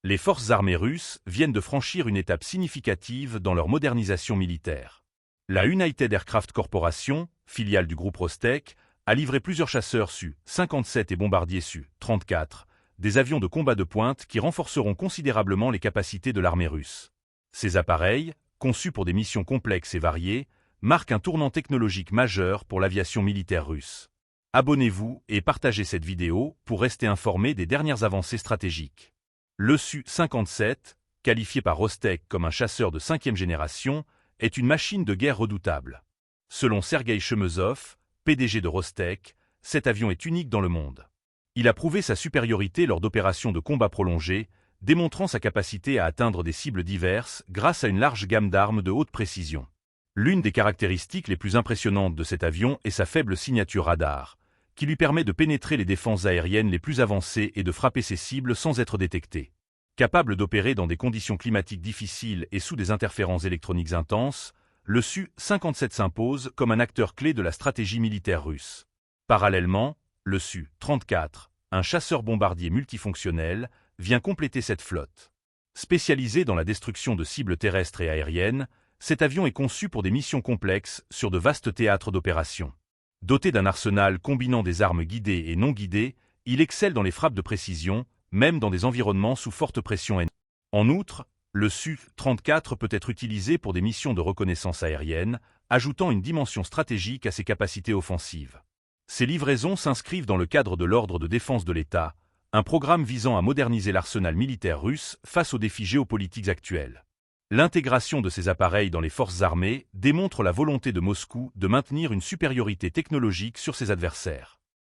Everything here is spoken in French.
Les forces armées russes viennent de franchir une étape significative dans leur modernisation militaire. La United Aircraft Corporation, filiale du groupe Rostec, a livré plusieurs chasseurs Su-57 et bombardiers Su-34, des avions de combat de pointe qui renforceront considérablement les capacités de l'armée russe. Ces appareils, conçus pour des missions complexes et variées, marquent un tournant technologique majeur pour l'aviation militaire russe. Abonnez-vous et partagez cette vidéo pour rester informé des dernières avancées stratégiques. Le Su-57, qualifié par Rostec comme un chasseur de 5e génération, est une machine de guerre redoutable. Selon Sergueï Chemezov, PDG de Rostec, cet avion est unique dans le monde. Il a prouvé sa supériorité lors d'opérations de combat prolongées, démontrant sa capacité à atteindre des cibles diverses grâce à une large gamme d'armes de haute précision. L'une des caractéristiques les plus impressionnantes de cet avion est sa faible signature radar, qui lui permet de pénétrer les défenses aériennes les plus avancées et de frapper ses cibles sans être détecté. Capable d'opérer dans des conditions climatiques difficiles et sous des interférences électroniques intenses, le Su-57 s'impose comme un acteur clé de la stratégie militaire russe. Parallèlement, le Su-34, un chasseur-bombardier multifonctionnel, vient compléter cette flotte. Spécialisé dans la destruction de cibles terrestres et aériennes, cet avion est conçu pour des missions complexes sur de vastes théâtres d'opération. Doté d'un arsenal combinant des armes guidées et non guidées, il excelle dans les frappes de précision, même dans des environnements sous forte pression ennemie. En outre, le Su-34 peut être utilisé pour des missions de reconnaissance aérienne, ajoutant une dimension stratégique à ses capacités offensives. Ces livraisons s'inscrivent dans le cadre de l'ordre de défense de l'État, un programme visant à moderniser l'arsenal militaire russe face aux défis géopolitiques actuels. L'intégration de ces appareils dans les forces armées démontre la volonté de Moscou de maintenir une supériorité technologique sur ses adversaires.